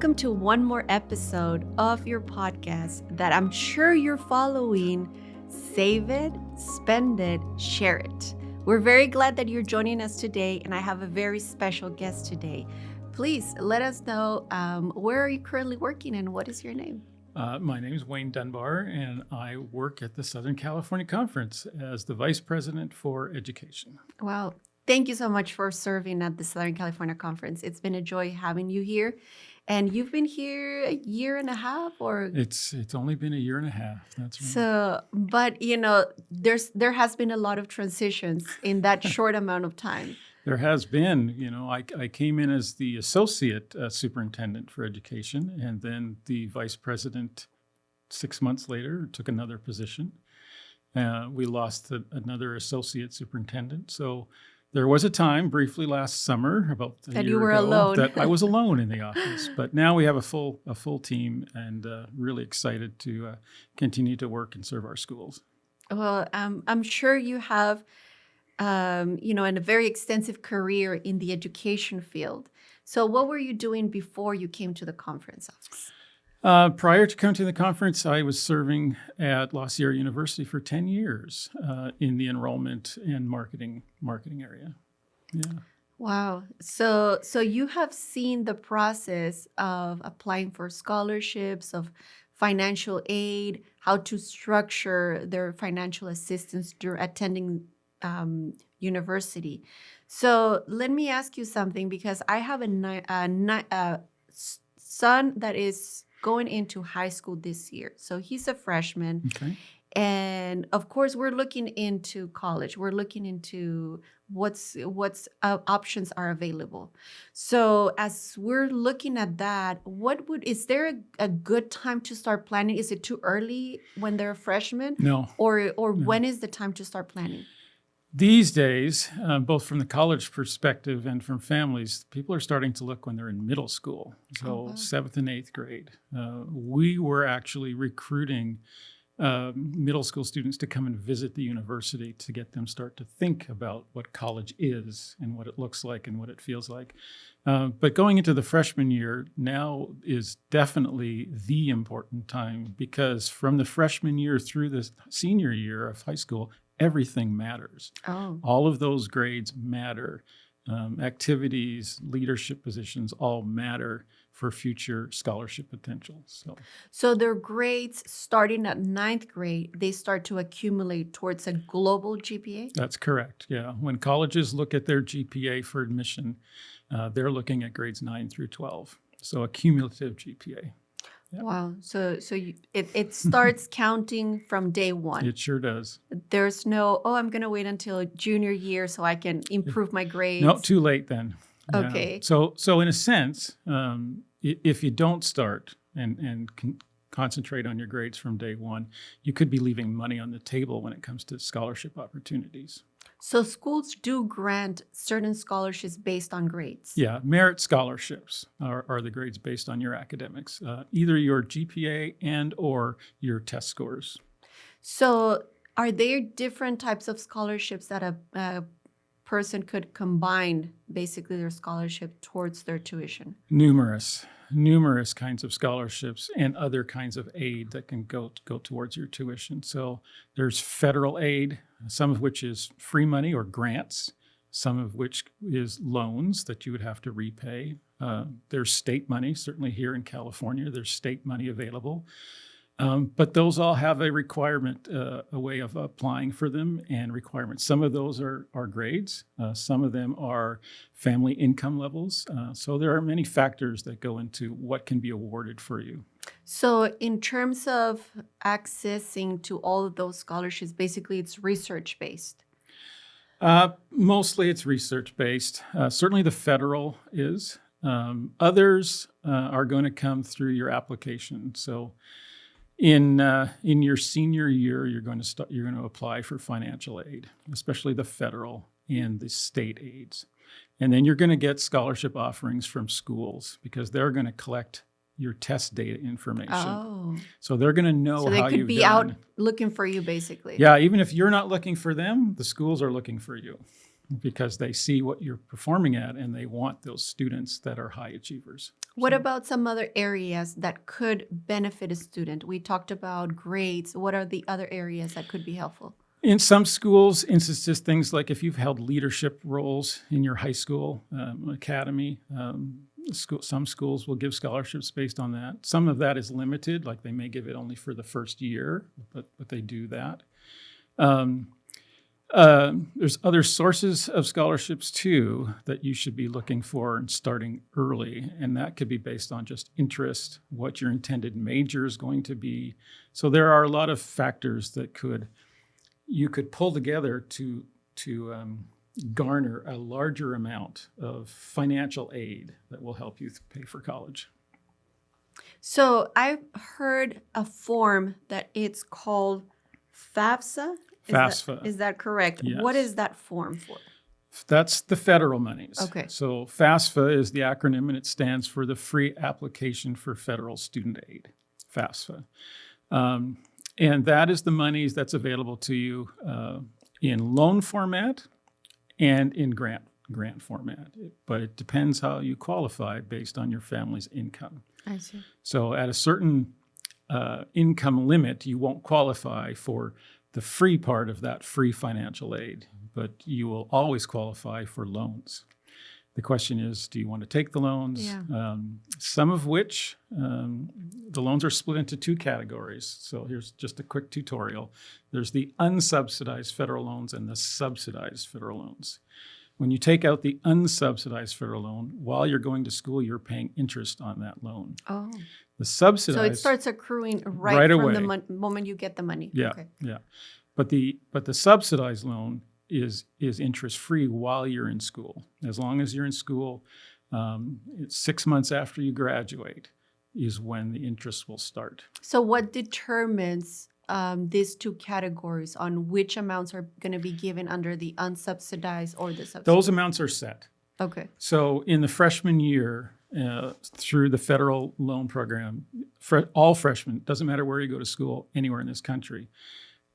Welcome to one more episode of your podcast that I'm sure you're following. Save it, spend it, share it. We're very glad that you're joining us today, and I have a very special guest today. Please let us know where are you currently working and what is your name? My name is Wayne Dunbar, and I work at the Southern California Conference as the Vice President for Education. Wow. Thank you so much for serving at the Southern California Conference. It's been a joy having you here. And you've been here a year and a half, or It's only been a year and a half. That's right. so, but there has been a lot of transitions in that short amount of time. There has been, I came in as the Associate Superintendent for Education, and then the Vice President 6 months later took another position. We lost another Associate Superintendent. So there was a time briefly last summer, about a That year you were ago, alone. that I was alone in the office. But now we have a full team, and really excited to continue to work and serve our schools. Well, I'm sure you have, and a very extensive career in the education field. So what were you doing before you came to the conference office? Prior to coming to the conference, I was serving at La Sierra University for 10 years in the enrollment and marketing area. Yeah. Wow. So you have seen the process of applying for scholarships, of financial aid, how to structure their financial assistance during attending university. So let me ask you something, because I have a son that is going into high school this year. So he's a freshman. Okay. And of course, we're looking into college. We're looking into what's options are available. So as we're looking at that, is there a good time to start planning? Is it too early when they're a freshman? No. Or No. when is the time to start planning? These days, both from the college perspective and from families, people are starting to look when they're in middle school, so Oh, wow. 7th and 8th grade. We were actually recruiting middle school students to come and visit the university to get them start to think about what college is and what it looks like and what it feels like. But going into the freshman year now is definitely the important time, because from the freshman year through the senior year of high school, everything matters. Oh. All of those grades matter. Activities, leadership positions all matter for future scholarship potential. So their grades starting at 9th grade, they start to accumulate towards a global GPA? That's correct. Yeah. When colleges look at their GPA for admission, they're looking at grades 9 through 12. So a cumulative GPA. Yep. Wow. So it starts counting from day one. It sure does. There's no, I'm going to wait until junior year so I can improve my grades. No, too late then. Yeah. Okay. So in a sense, if you don't start and concentrate on your grades from day one, you could be leaving money on the table when it comes to scholarship opportunities. So schools do grant certain scholarships based on grades. Yeah, merit scholarships are the grades based on your academics, either your GPA and or your test scores. So are there different types of scholarships that a person could combine basically their scholarship towards their tuition? Numerous kinds of scholarships and other kinds of aid that can go towards your tuition. So there's federal aid, some of which is free money or grants, some of which is loans that you would have to repay. There's state money, certainly here in California, there's state money available. But those all have a requirement, a way of applying for them and requirements. Some of those are grades. Some of them are family income levels. So there are many factors that go into what can be awarded for you. So in terms of accessing to all of those scholarships, basically it's research-based. Mostly it's research-based. Certainly the federal is. Others are going to come through your application. So in your senior year, you're going to apply for financial aid, especially the federal and the state aids. And then you're going to get scholarship offerings from schools, because they're going to collect your test data information. Oh. So they're going to know So they how could you've be done. out looking for you, basically. Yeah, even if you're not looking for them, the schools are looking for you. because they see what you're performing at and they want those students that are high achievers. What So, about some other areas that could benefit a student? We talked about grades. What are the other areas that could be helpful? in some schools, instances, things like if you've held leadership roles in your high school academy, some schools will give scholarships based on that. Some of that is limited, like they may give it only for the first year, but they do that. There's other sources of scholarships too that you should be looking for and starting early, and that could be based on just interest, what your intended major is going to be. So there are a lot of factors that you could pull together to garner a larger amount of financial aid that will help you pay for college. So I've heard a form that it's called FAFSA. FAFSA. Is that correct? Yes. What is that form for? That's the federal monies. Okay. So FAFSA is the acronym, and it stands for the Free Application for Federal Student Aid, FAFSA. And that is the monies that's available to you in loan format and in grant format. But it depends how you qualify based on your family's income. I see. So at a certain income limit, you won't qualify for the free part of that free financial aid, but you will always qualify for loans. The question is, do you want to take the loans? Yeah. Some of which, the loans are split into two categories. So here's just a quick tutorial. There's the unsubsidized federal loans and the subsidized federal loans. When you take out the unsubsidized federal loan, while you're going to school, you're paying interest on that loan. Oh. The subsidized... So it starts accruing right right from away. the moment you get the money. Yeah, Okay. yeah. But the subsidized loan is interest-free while you're in school. As long as you're in school, it's 6 months after you graduate is when the interest will start. So what determines these two categories on which amounts are going to be given under the unsubsidized or the subsidized? Those amounts are set. Okay. So in the freshman year, through the federal loan program, all freshmen, doesn't matter where you go to school, anywhere in this country,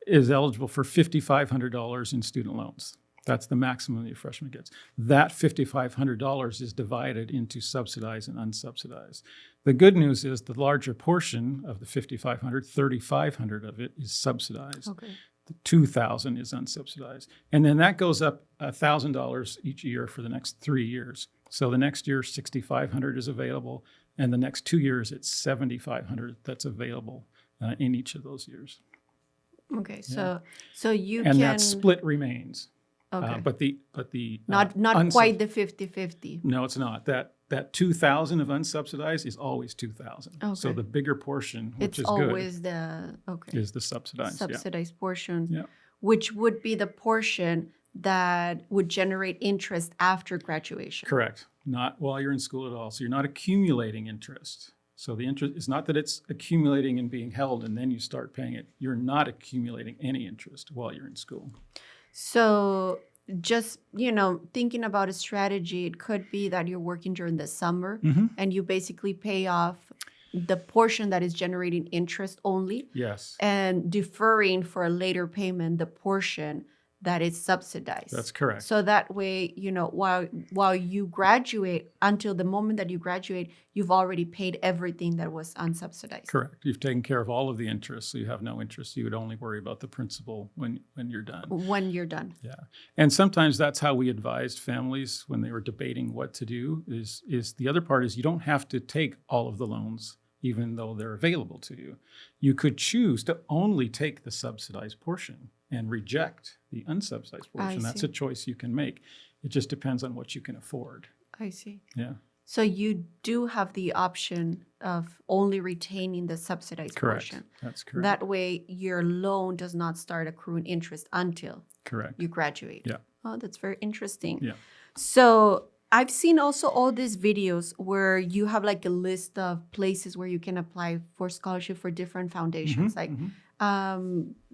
is eligible for $5,500 in student loans. That's the maximum the freshman gets. That $5,500 is divided into subsidized and unsubsidized. The good news is the larger portion of the $5,500, $3,500 of it is subsidized. Okay. The $2,000 is unsubsidized. And then that goes up $1,000 each year for the next 3 years. So the next year, $6,500 is available. And the next 2 years, it's $7,500 that's available in each of those years. Okay. So you And can... that split remains. Okay. But the not quite the 50-50. No, it's not. That 2,000 of unsubsidized is always 2,000. Okay. So the bigger portion, which It's is always good, is the subsidized. subsidized portion, Yeah. which would be the portion that would generate interest after graduation. Correct. Not while you're in school at all. So you're not accumulating interest. So the interest is not that it's accumulating and being held and then you start paying it. You're not accumulating any interest while you're in school. So just, thinking about a strategy, it could be that you're working during the summer and you basically pay off the portion that is generating interest only. Yes. And deferring for a later payment the portion that is subsidized. That's correct. So that way, while you graduate, until the moment that you graduate, you've already paid everything that was unsubsidized. Correct. You've taken care of all of the interest, so you have no interest. You would only worry about the principal when you're done. When you're done. Yeah. And sometimes that's how we advised families when they were debating what to do is the other part is you don't have to take all of the loans even though they're available to you. You could choose to only take the subsidized portion and reject the unsubsidized portion. That's a choice you can make. It just depends on what you can afford. I see. Yeah. So you do have the option of only retaining the subsidized Correct. portion. That's correct. That way your loan does not start accruing interest until Correct. you graduate. Yeah. Oh, that's very interesting. Yeah. So I've seen also all these videos where you have like a list of places where you can apply for scholarship for different foundations.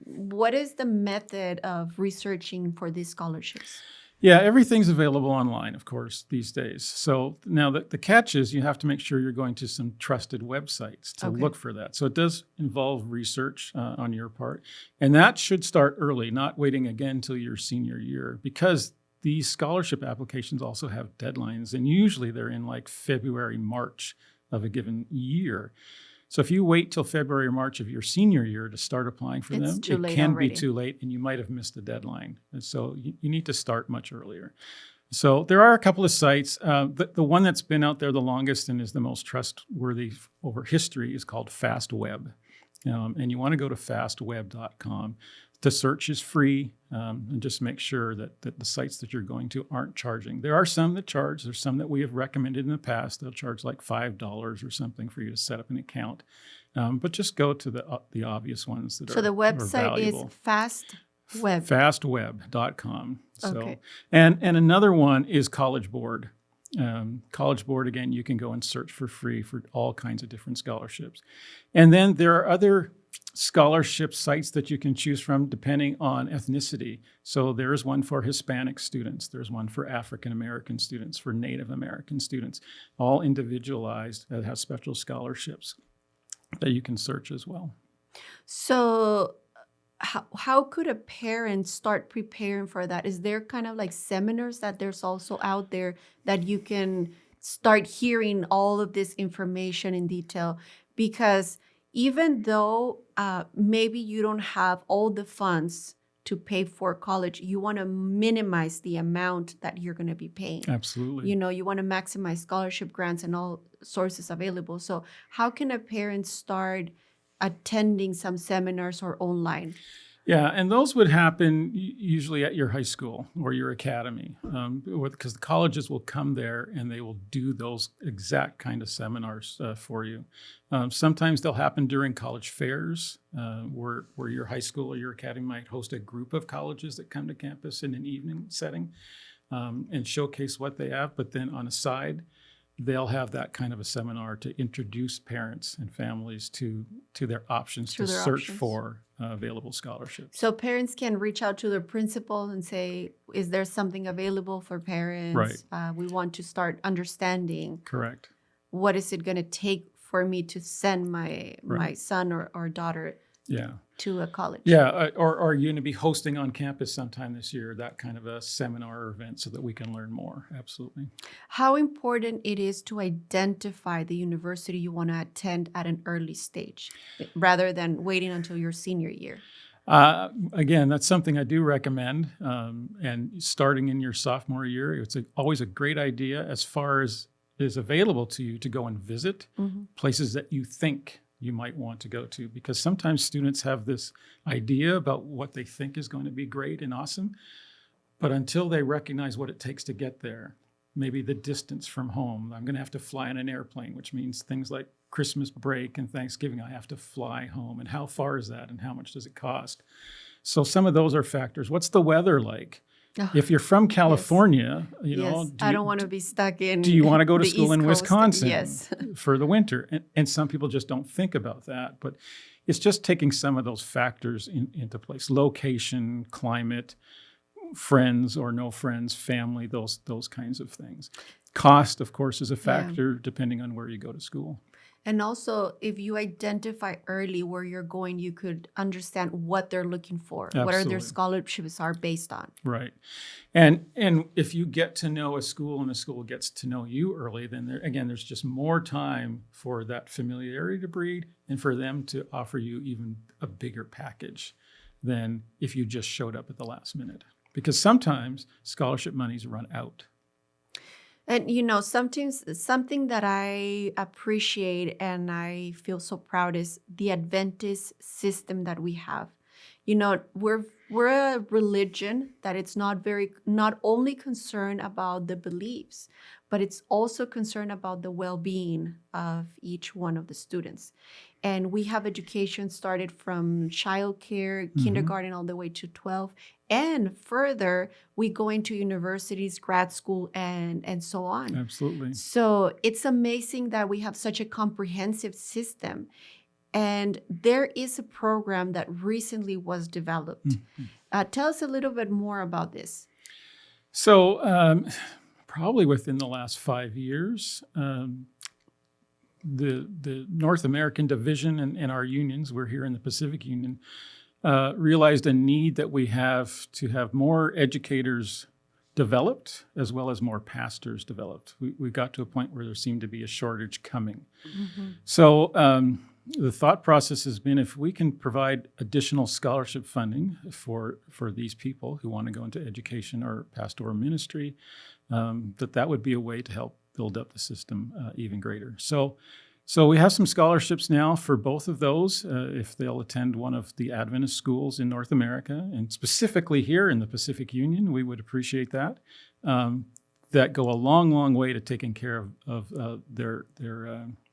What is the method of researching for these scholarships? Yeah, everything's available online, of course, these days. So now the catch is you have to make sure you're going to some trusted websites to look for that. So it does involve research on your part. And that should start early, not waiting again till your senior year, because these scholarship applications also have deadlines, and usually they're in like February, March of a given year. So if you wait till February or March of your senior year to start applying for It's them, too it late can already. be too late, and you might have missed the deadline. And so you need to start much earlier. So there are a couple of sites. The one that's been out there the longest and is the most trustworthy over history is called FastWeb. And you want to go to fastweb.com. The search is free, and just make sure that the sites that you're going to aren't charging. There are some that charge. There's some that we have recommended in the past. They'll charge like $5 or something for you to set up an account. But just go to the obvious ones that So the are website is valuable. FastWeb. Fastweb.com. So, Okay. and another one is College Board. College Board, again, you can go and search for free for all kinds of different scholarships. And then there are other scholarship sites that you can choose from depending on ethnicity. So there's one for Hispanic students. There's one for African American students, for Native American students, all individualized that have special scholarships that you can search as well. So how could a parent start preparing for that? Is there kind of like seminars that there's also out there that you can start hearing all of this information in detail? Because even though maybe you don't have all the funds to pay for college, you want to minimize the amount that you're going to be paying. Absolutely. You know, you want to maximize scholarship grants and all sources available. So how can a parent start attending some seminars or online? Yeah, and those would happen usually at your high school or your academy, because the colleges will come there and they will do those exact kind of seminars for you. Sometimes they'll happen during college fairs, where your high school or your academy might host a group of colleges that come to campus in an evening setting and showcase what they have. But then on a side, they'll have that kind of a seminar to introduce parents and families to their options to search for available scholarships. So parents can reach out to their principal and say, is there something available for parents? Right. We want to start understanding. Correct. What is it going to take for me to send my Right. son or daughter to a college? Yeah, or are you going to be hosting on campus sometime this year, that kind of a seminar or event so that we can learn more? Absolutely. How important it is to identify the university you want to attend at an early stage rather than waiting until your senior year? Again, that's something I do recommend. And starting in your sophomore year, it's always a great idea as far as is available to you to go and visit places that you think you might want to go to, because sometimes students have this idea about what they think is going to be great and awesome, but until they recognize what it takes to get there, maybe the distance from home. I'm going to have to fly on an airplane, which means things like Christmas break and Thanksgiving, I have to fly home. And how far is that and how much does it cost? So some of those are factors. What's the weather like? Oh, if you're from California, you know, I don't want to be stuck in. Do you want to go to the school East in Coast? Wisconsin Yes. for the winter? And some people just don't think about that. But it's just taking some of those factors into place: location, climate, friends or no friends, family, those kinds of things. Cost, of course, is a factor depending on where you go to school. And also, if you identify early where you're going, you could understand what they're looking for, what are their Absolutely. scholarships are based on. Right. And if you get to know a school and the school gets to know you early, then there's just more time for that familiarity to breed and for them to offer you even a bigger package than if you just showed up at the last minute. Because sometimes scholarship monies run out. And you know, something that I appreciate and I feel so proud is the Adventist system that we have. You know, we're a religion that it's not only concerned about the beliefs, but it's also concerned about the well-being of each one of the students. And we have education started from childcare, kindergarten, all the way to 12. And further, we go into universities, grad school, and so on. Absolutely. So it's amazing that we have such a comprehensive system. And there is a program that recently was developed. Tell us a little bit more about this. So probably within the last 5 years, the North American division and our unions, we're here in the Pacific Union, realized a need that we have to have more educators developed as well as more pastors developed. We got to a point where there seemed to be a shortage coming. So the thought process has been, if we can provide additional scholarship funding for these people who want to go into education or pastoral ministry, that would be a way to help build up the system even greater. So we have some scholarships now for both of those, if they'll attend one of the Adventist schools in North America, and specifically here in the Pacific Union, we would appreciate that. That go a long, long way to taking care of their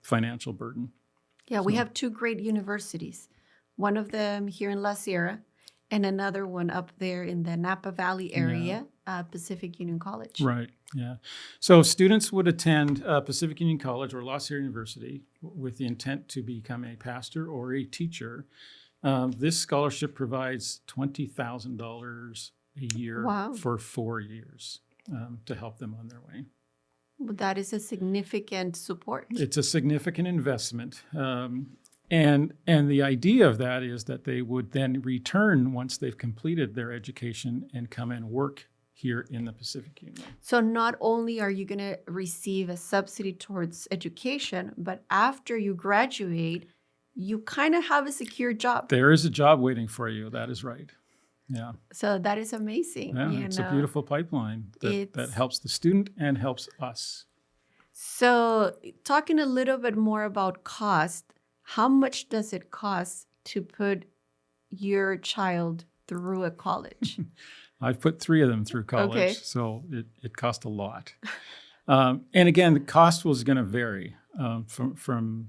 financial burden. Yeah, we have two great universities. One of them here in La Sierra, and another one up there in the Napa Valley area, Pacific Union College. Right, yeah. So students would attend Pacific Union College or La Sierra University with the intent to become a pastor or a teacher. This scholarship provides $20,000 a year for 4 years to help them on their way. Well, that is a significant support. It's a significant investment. And the idea of that is that they would then return once they've completed their education and come and work here in the Pacific Union. So not only are you going to receive a subsidy towards education, but after you graduate, you kind of have a secure job. There is a job waiting for you. That is right. Yeah. So that is amazing. Yeah, it's a beautiful pipeline that helps the student and helps us. So talking a little bit more about cost, how much does it cost to put your child through a college? I've put 3 of them through college, so it cost a lot. And again, the cost was going to vary from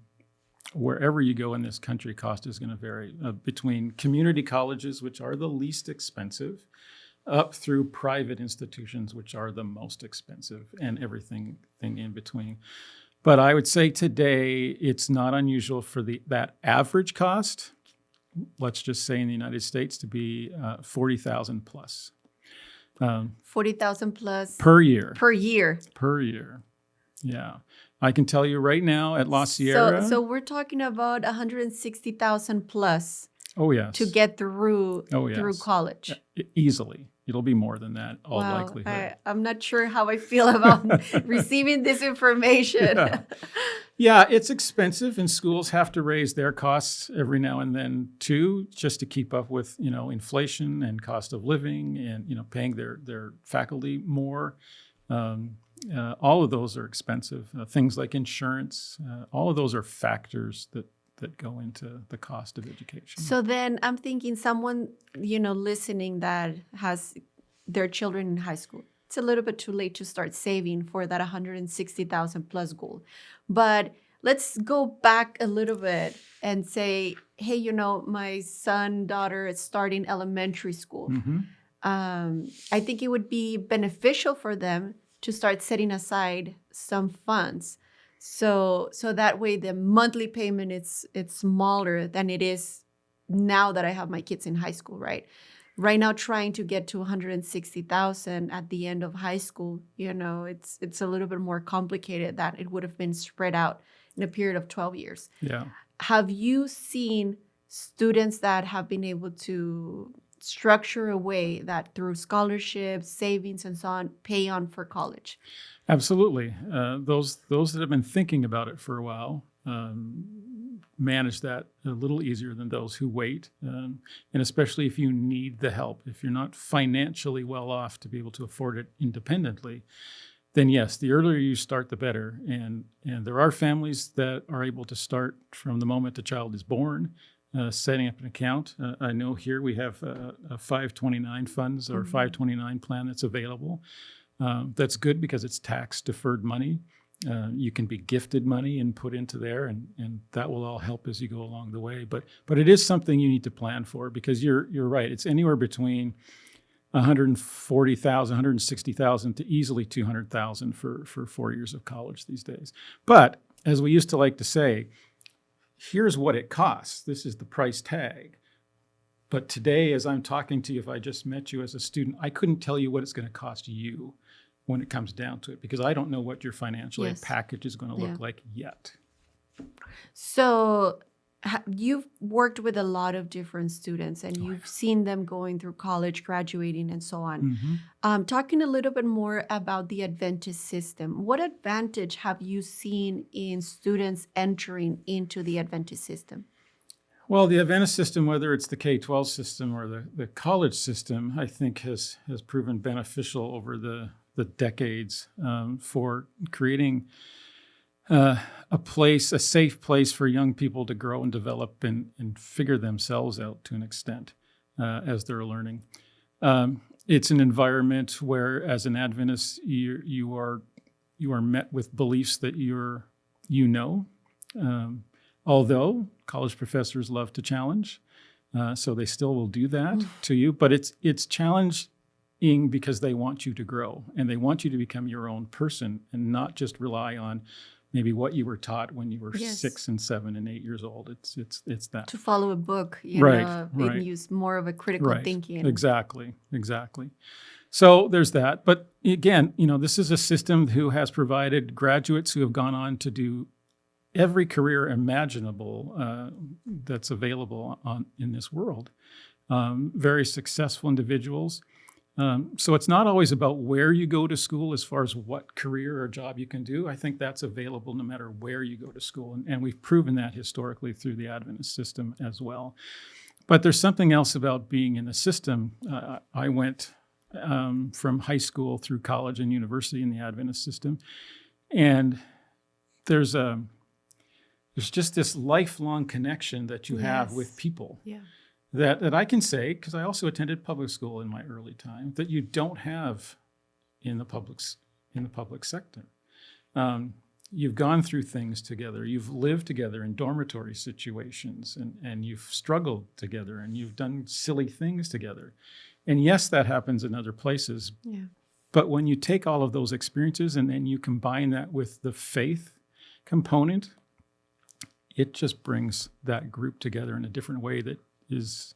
wherever you go in this country. Cost is going to vary between community colleges, which are the least expensive, up through private institutions, which are the most expensive, and everything in between. But I would say today it's not unusual for that average cost, let's just say in the United States, to be $40,000 plus. $40,000 plus per year. Per year. Per year. Yeah. I can tell you right now at La Sierra. So we're talking about $160,000 plus. Oh, yes. To get through college. Easily. It'll be more than that, all likelihood. I'm not sure how I feel about receiving this information. Yeah, it's expensive, and schools have to raise their costs every now and then too, just to keep up with, inflation and cost of living, and paying their faculty more. All of those are expensive. Things like insurance, all of those are factors that go into the cost of education. So then I'm thinking someone, listening that has their children in high school, it's a little bit too late to start saving for that 160,000 plus goal. But let's go back a little bit and say, hey, my son, daughter is starting elementary school. Mm-hmm. I think it would be beneficial for them to start setting aside some funds. So that way the monthly payment it's smaller than it is now that I have my kids in high school, right? Right now, trying to get to 160,000 at the end of high school, it's a little bit more complicated than it would have been spread out in a period of 12 years. Yeah. Have you seen students that have been able to structure a way that through scholarships, savings, and so on, pay on for college? Absolutely. Those that have been thinking about it for a while manage that a little easier than those who wait. And especially if you need the help, if you're not financially well off to be able to afford it independently, then yes, the earlier you start, the better. And there are families that are able to start from the moment the child is born, setting up an account. I know here we have a 529 funds or 529 plan that's available. That's good because it's tax-deferred money. You can be gifted money and put into there, and that will all help as you go along the way. But it is something you need to plan for, because you're right. It's anywhere between $140,000, $160,000 to easily $200,000 for 4 years of college these days. But as we used to like to say, here's what it costs. This is the price tag. But today, as I'm talking to you, if I just met you as a student, I couldn't tell you what it's going to cost you when it comes down to it, because I don't know what your financial aid package is going to look like yet. So You've worked with a lot of different students and Oh, you've seen them going through college, graduating, and so on. yeah. Talking a little bit more about the Adventist system, what advantage have you seen in students entering into the Adventist system? Well, the Adventist system, whether it's the K-12 system or the college system, I think has proven beneficial over the decades for creating a safe place for young people to grow and develop and figure themselves out to an extent as they're learning. It's an environment where, as an Adventist, you are met with beliefs that you know. Although college professors love to challenge, so they still will do that to you. But it's challenging because they want you to grow and they want you to become your own person and not just rely on maybe what you were taught when you were Yes. 6 and 7 and 8 years old. It's that. To follow a book, Right, and right. use more of a critical Right. thinking. Exactly. So there's that. But again, this is a system who has provided graduates who have gone on to do every career imaginable that's available in this world. Very successful individuals. So it's not always about where you go to school as far as what career or job you can do. I think that's available no matter where you go to school. And we've proven that historically through the Adventist system as well. But there's something else about being in the system. I went from high school through college and university in the Adventist system. And there's just this lifelong connection that you have Yes. with people. Yeah. That I can say, because I also attended public school in my early time, that you don't have in the public sector. You've gone through things together. You've lived together in dormitory situations, and you've struggled together, and you've done silly things together. And yes, that happens in other places. Yeah. But when you take all of those experiences and then you combine that with the faith component, it just brings that group together in a different way that is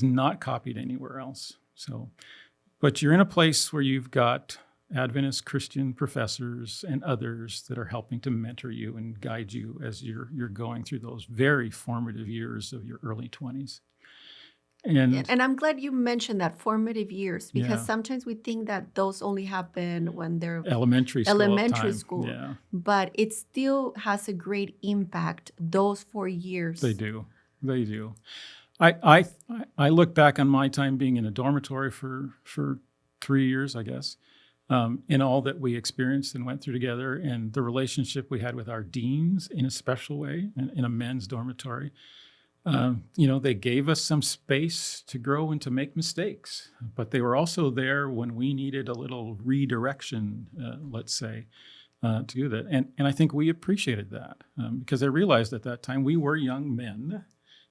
not copied anywhere else. So, but you're in a place where you've got Adventist Christian professors and others that are helping to mentor you and guide you as you're going through those very formative years of your early 20s. And I'm glad you mentioned that formative years, because Yeah. sometimes we think that those only happen when they're elementary school. Yeah, but it still has a great impact those 4 years. they do. I look back on my time being in a dormitory for 3 years, I guess, in all that we experienced and went through together, and the relationship we had with our deans in a special way, in a men's dormitory. They gave us some space to grow and to make mistakes, but they were also there when we needed a little redirection, let's say, to do that. And I think we appreciated that because I realized at that time we were young men.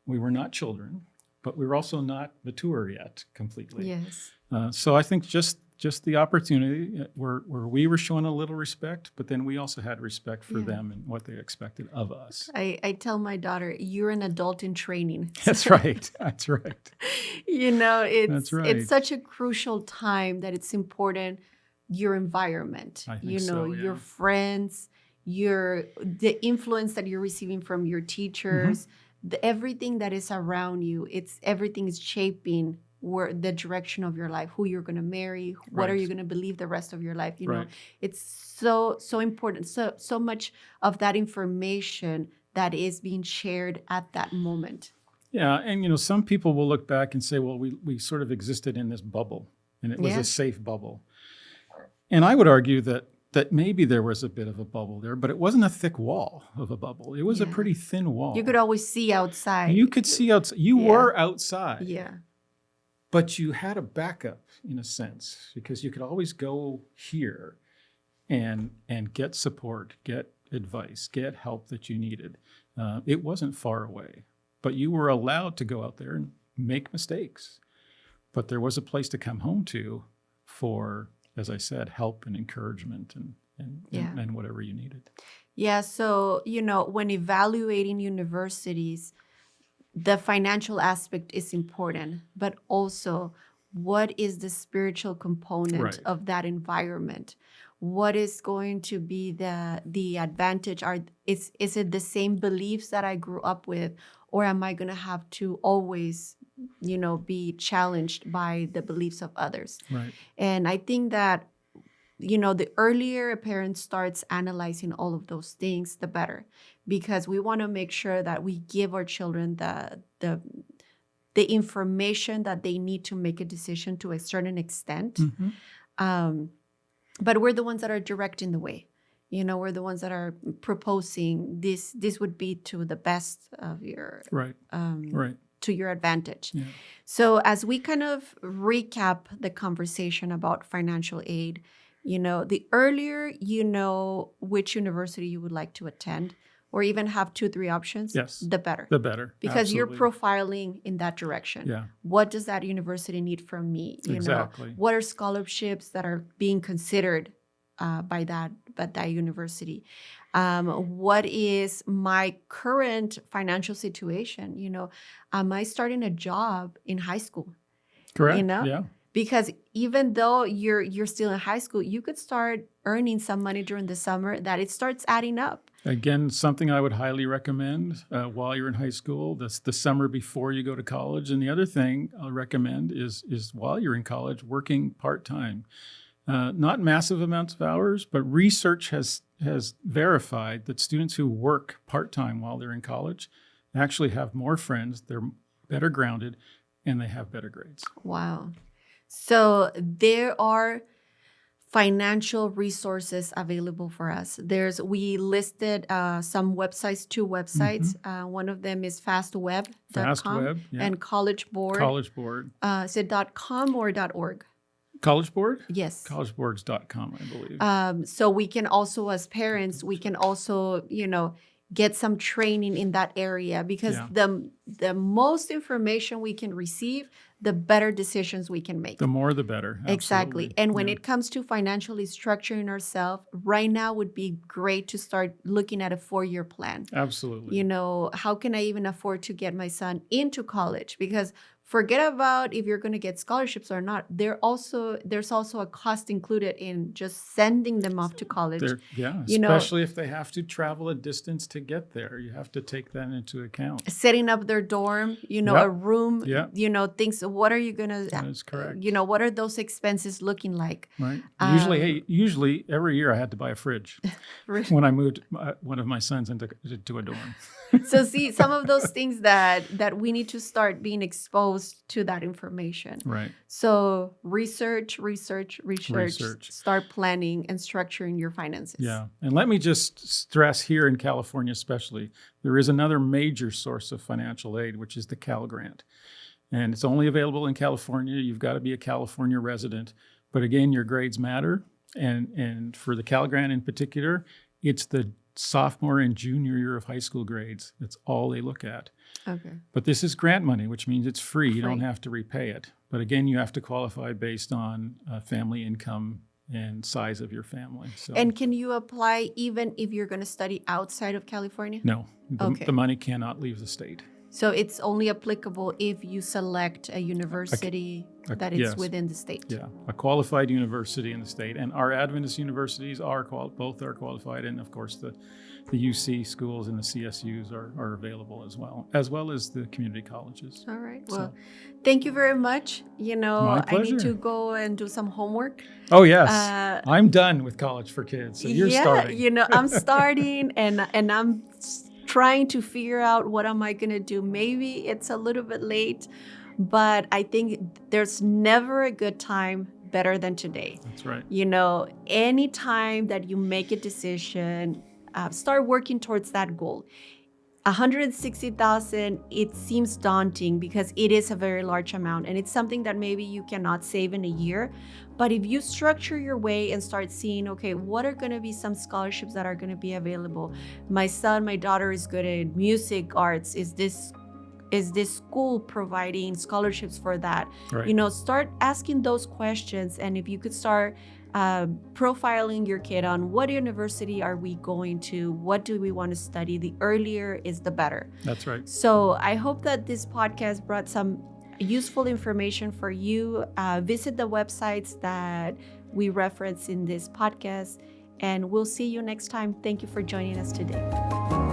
We were not children, but we were also not mature yet completely. Yes. So I think just the opportunity where we were showing a little respect, but then we also had respect for them and what they expected of us. I tell my daughter, you're an adult in training. That's right. That's right. It's That's right. it's such a crucial time that it's important, your environment, I think so, yeah. your friends, the influence that you're receiving from your teachers, everything that is around you. Everything is shaping the direction of your life, who you're going to marry, what are Right. you going to believe the rest of your life. Right. It's so important. So much of that information that is being shared at that moment. Yeah, and some people will look back and say, well, we sort of existed in this bubble, and it was Yeah. a safe bubble. And I would argue that maybe there was a bit of a bubble there, but it wasn't a thick wall of a bubble. It was a Yeah. pretty thin wall. You could always see outside. You could see outside. You Yeah. were outside. Yeah. But you had a backup in a sense, because you could always go here and get support, get advice, get help that you needed. It wasn't far away, but you were allowed to go out there and make mistakes. But there was a place to come home to for, as I said, help and encouragement and whatever you needed. Yeah. So, when evaluating universities, the financial aspect is important, but also what is the spiritual component Right. of that environment? what is going to be the advantage? Is it the same beliefs that I grew up with, or am I going to have to always, be challenged by the beliefs of others? Right. And I think that, the earlier a parent starts analyzing all of those things, the better, because we want to make sure that we give our children the information that they need to make a decision to a certain extent. Mhm. But we're the ones that are directing the way. We're the ones that are proposing this would be to the best of your Right. Right. to your advantage. Yeah. So as we kind of recap the conversation about financial aid, the earlier you know which university you would like to attend, or even have 2-3 options, Yes. the better. The better. Because you're Absolutely. profiling in that direction. Yeah. What does that university need from me? Exactly. What are scholarships that are being considered by that university? What is my current financial situation? Am I starting a job in high school? Correct. know? Yeah. Because even though you're still in high school, you could start earning some money during the summer that it starts adding up. Again, something I would highly recommend while you're in high school. That's the summer before you go to college. And the other thing I'll recommend is while you're in college, working part-time. Not massive amounts of hours, but research has verified that students who work part-time while they're in college actually have more friends, they're better grounded, and they have better grades. Wow. So there are financial resources available for us. We listed some websites, 2 websites. One of them is fastweb.com FastWeb, yeah. and College Board. College Board. Is it .com or .org? College Board? Yes. Collegeboards.com, I believe. So we can also, as parents, we can also, get some training in that area, because Yeah. the most information we can receive, the better decisions we can make. The more, the better. Absolutely. Exactly. And when Yeah. it comes to financially structuring ourselves, right now would be great to start looking at a 4-year plan. Absolutely. How can I even afford to get my son into college? Because forget about if you're going to get scholarships or not. There's also a cost included in just sending them off to college. Especially if they have to travel a distance to get there. You have to take that into account. Setting up their dorm, Yep. a room, Yep. things. What are you going to, That is correct. What are those expenses looking like? Right. Usually every year I had to buy a fridge when I moved one of my sons into a dorm. So see, some of those things that we need to start being exposed to that information. Right. So research, Research. start planning and structuring your finances. Yeah. And let me just stress here in California especially, there is another major source of financial aid, which is the Cal Grant. And it's only available in California. You've got to be a California resident. But again, your grades matter. And for the Cal Grant in particular, it's the sophomore and junior year of high school grades. That's all they look at. Okay. But this is grant money, which means it's free. You don't have to repay it. But again, you have to qualify based on family income and size of your family. So, And can you apply even if you're going to study outside of California? no, Okay. the money cannot leave the state. So it's only applicable if you select a university that is yes. within the state. Yeah, a qualified university in the state. And our Adventist universities both are qualified. And of course, the UC schools and the CSUs are available as well as the community colleges. All right. So- Well, thank you very much. My I need pleasure. to go and do some homework. Oh, yes. I'm done with college for kids. So you're starting. I'm starting and I'm trying to figure out what am I going to do. Maybe it's a little bit late, but I think there's never a good time better than today. That's right. Any time that you make a decision, start working towards that goal. 160,000, it seems daunting because it is a very large amount and it's something that maybe you cannot save in a year. But if you structure your way and start seeing, okay, what are going to be some scholarships that are going to be available? My daughter is good at music, arts. Is this school providing scholarships for that? Right. Start asking those questions. And if you could start profiling your kid on what university are we going to, what do we want to study, the earlier is the better. That's right. So I hope that this podcast brought some useful information for you. Visit the websites that we reference in this podcast. And we'll see you next time. Thank you for joining us today.